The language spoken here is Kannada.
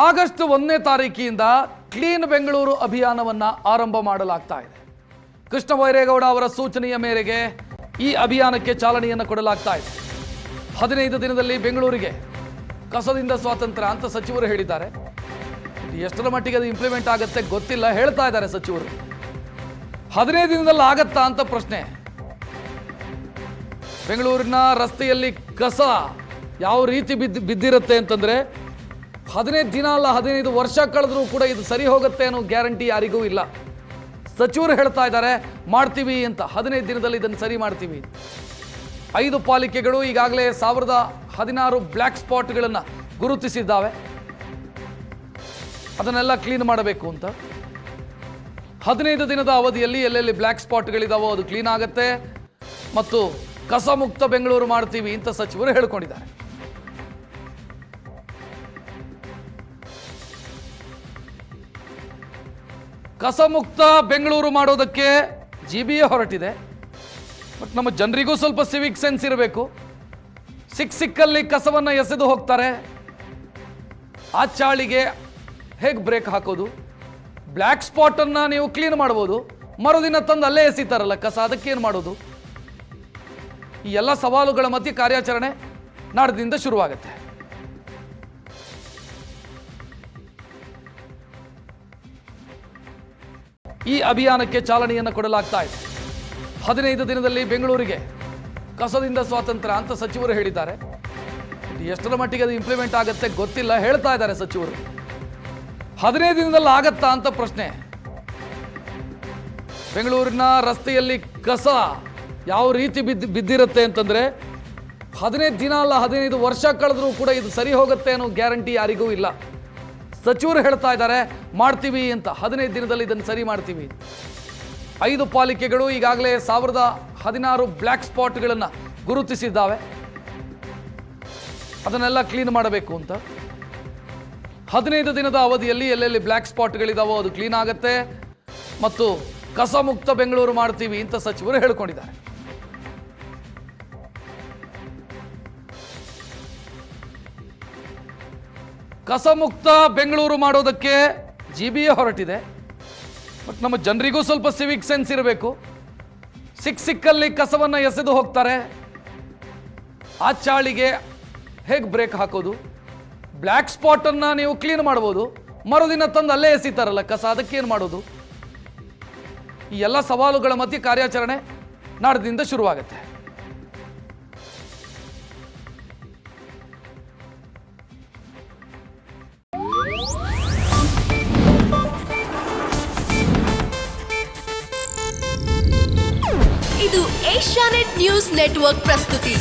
ಆಗಸ್ಟ್ 1ನೇ ತಾರೀಕಿನಿಂದ ಕ್ಲೀನ್ ಬೆಂಗಳೂರು ಅಭಿಯಾನವನ್ನು ಆರಂಭ ಮಾಡಲಾಗ್ತಾ ಇದೆ. ಕೃಷ್ಣ ಬೈರೇಗೌಡ ಅವರ ಸೂಚನೆಯ ಮೇರೆಗೆ ಈ ಅಭಿಯಾನಕ್ಕೆ ಚಾಲನೆಯನ್ನು ಕೊಡಲಾಗ್ತಾ ಇದೆ. 15 ದಿನದಲ್ಲಿ ಬೆಂಗಳೂರಿಗೆ ಕಸದಿಂದ ಸ್ವಾತಂತ್ರ್ಯ ಅಂತ ಸಚಿವರು ಹೇಳಿದ್ದಾರೆ. ಎಷ್ಟರ ಮಟ್ಟಿಗೆ ಅದು ಇಂಪ್ಲಿಮೆಂಟ್ ಆಗುತ್ತೆ ಗೊತ್ತಿಲ್ಲ, ಹೇಳ್ತಾ ಇದ್ದಾರೆ ಸಚಿವರು. 15 ದಿನದಲ್ಲಿ ಆಗತ್ತಾ ಅಂತ ಪ್ರಶ್ನೆ. ಬೆಂಗಳೂರಿನ ರಸ್ತೆಯಲ್ಲಿ ಕಸ ಯಾವ ರೀತಿ ಬಿದ್ದಿರುತ್ತೆ ಅಂತಂದ್ರೆ 15 ದಿನ ಅಲ್ಲ 15 ವರ್ಷ ಕಳೆದ್ರೂ ಕೂಡ ಇದು ಸರಿ ಹೋಗುತ್ತೆ ಅನ್ನೋ ಗ್ಯಾರಂಟಿ ಯಾರಿಗೂ ಇಲ್ಲ. ಸಚಿವರು ಹೇಳ್ತಾ ಇದ್ದಾರೆ ಮಾಡ್ತೀವಿ ಅಂತ, 15 ದಿನದಲ್ಲಿ ಇದನ್ನು ಸರಿ ಮಾಡ್ತೀವಿ. 5 ಪಾಲಿಕೆಗಳು ಈಗಾಗಲೇ 1016 ಬ್ಲ್ಯಾಕ್ ಸ್ಪಾಟ್ಗಳನ್ನು ಗುರುತಿಸಿದ್ದಾವೆ. ಅದನ್ನೆಲ್ಲ ಕ್ಲೀನ್ ಮಾಡಬೇಕು ಅಂತ 15 ದಿನದ ಅವಧಿಯಲ್ಲಿ ಎಲ್ಲೆಲ್ಲಿ ಬ್ಲ್ಯಾಕ್ ಸ್ಪಾಟ್ಗಳಿದಾವೋ ಅದು ಕ್ಲೀನ್ ಆಗುತ್ತೆ ಮತ್ತು ಕಸ ಮುಕ್ತ ಬೆಂಗಳೂರು ಮಾಡ್ತೀವಿ ಅಂತ ಸಚಿವರು ಹೇಳಿಕೊಂಡಿದ್ದಾರೆ. ಕಸ ಮುಕ್ತ ಬೆಂಗಳೂರು ಮಾಡೋದಕ್ಕೆ GBA ಹೊರಟಿದೆ. ಬಟ್ ನಮ್ಮ ಜನರಿಗೂ ಸ್ವಲ್ಪ ಸಿವಿಕ್ ಸೆನ್ಸ್ ಇರಬೇಕು. ಸಿಕ್ಕಲ್ಲಿ ಕಸವನ್ನು ಎಸೆದು ಹೋಗ್ತಾರೆ. ಆ ಚಾಳಿಗೆ ಹೇಗೆ ಬ್ರೇಕ್ ಹಾಕೋದು? ಬ್ಲ್ಯಾಕ್ ಸ್ಪಾಟನ್ನು ನೀವು ಕ್ಲೀನ್ ಮಾಡ್ಬೋದು, ಮರುದಿನ ತಂದು ಅಲ್ಲೇ ಎಸಿತಾರಲ್ಲ ಕಸ, ಅದಕ್ಕೇನು ಮಾಡೋದು? ಈ ಎಲ್ಲ ಸವಾಲುಗಳ ಮಧ್ಯೆ ಕಾರ್ಯಾಚರಣೆ ನಾಡ್ದಿಂದ ಶುರುವಾಗುತ್ತೆ. ಈ ಅಭಿಯಾನಕ್ಕೆ ಚಾಲನೆಯನ್ನು ಕೊಡಲಾಗ್ತಾ ಇದೆ. 15 ದಿನದಲ್ಲಿ ಬೆಂಗಳೂರಿಗೆ ಕಸದಿಂದ ಸ್ವಾತಂತ್ರ್ಯ ಅಂತ ಸಚಿವರು ಹೇಳಿದ್ದಾರೆ. ಎಷ್ಟರ ಮಟ್ಟಿಗೆ ಅದು ಇಂಪ್ಲಿಮೆಂಟ್ ಆಗುತ್ತೆ ಗೊತ್ತಿಲ್ಲ, ಹೇಳ್ತಾ ಇದ್ದಾರೆ ಸಚಿವರು. 15 ದಿನದಲ್ಲಿ ಆಗತ್ತಾ ಅಂತ ಪ್ರಶ್ನೆ. ಬೆಂಗಳೂರಿನ ರಸ್ತೆಯಲ್ಲಿ ಕಸ ಯಾವ ರೀತಿ ಬಿದ್ದಿರುತ್ತೆ ಅಂತಂದ್ರೆ 15 ದಿನ ಅಲ್ಲ 15 ವರ್ಷ ಕಳೆದ್ರೂ ಕೂಡ ಇದು ಸರಿ ಹೋಗುತ್ತೆ ಅನ್ನೋ ಗ್ಯಾರಂಟಿ ಯಾರಿಗೂ ಇಲ್ಲ. ಸಚಿವರು ಹೇಳ್ತಾ ಇದ್ದಾರೆ ಮಾಡ್ತೀವಿ ಅಂತ, 15 ದಿನದಲ್ಲಿ ಇದನ್ನು ಸರಿ ಮಾಡ್ತೀವಿ. 5 ಪಾಲಿಕೆಗಳು ಈಗಾಗಲೇ 1016 ಬ್ಲ್ಯಾಕ್ ಸ್ಪಾಟ್ಗಳನ್ನು ಗುರುತಿಸಿದ್ದಾವೆ. ಅದನ್ನೆಲ್ಲ ಕ್ಲೀನ್ ಮಾಡಬೇಕು ಅಂತ 15 ದಿನದ ಅವಧಿಯಲ್ಲಿ ಎಲ್ಲೆಲ್ಲಿ ಬ್ಲ್ಯಾಕ್ ಸ್ಪಾಟ್ಗಳಿದಾವೋ ಅದು ಕ್ಲೀನ್ ಆಗುತ್ತೆ ಮತ್ತು ಕಸ ಮುಕ್ತ ಬೆಂಗಳೂರು ಮಾಡ್ತೀವಿ ಅಂತ ಸಚಿವರು ಹೇಳಿಕೊಂಡಿದ್ದಾರೆ. ಕಸ ಮುಕ್ತ ಬೆಂಗಳೂರು ಮಾಡೋದಕ್ಕೆ GBA ಹೊರಟಿದೆ. ಬಟ್ ನಮ್ಮ ಜನರಿಗೂ ಸ್ವಲ್ಪ ಸಿವಿಕ್ ಸೆನ್ಸ್ ಇರಬೇಕು. ಸಿಕ್ಕಲ್ಲಿ ಕಸವನ್ನು ಎಸೆದು ಹೋಗ್ತಾರೆ. ಆ ಚಾಳಿಗೆ ಹೇಗೆ ಬ್ರೇಕ್ ಹಾಕೋದು? ಬ್ಲ್ಯಾಕ್ ಸ್ಪಾಟನ್ನು ನೀವು ಕ್ಲೀನ್ ಮಾಡ್ಬೋದು, ಮರುದಿನ ತಂದು ಅಲ್ಲೇ ಎಸಿತಾರಲ್ಲ ಕಸ, ಅದಕ್ಕೇನು ಮಾಡೋದು? ಈ ಎಲ್ಲ ಸವಾಲುಗಳ ಮಧ್ಯೆ ಕಾರ್ಯಾಚರಣೆ ನಾಡ್ದಿಂದ ಶುರುವಾಗುತ್ತೆ. ಇದು ಏಷ್ಯಾನೆಟ್ ನ್ಯೂಸ್ ನೆಟ್ವರ್ಕ್ ಪ್ರಸ್ತುತಿ.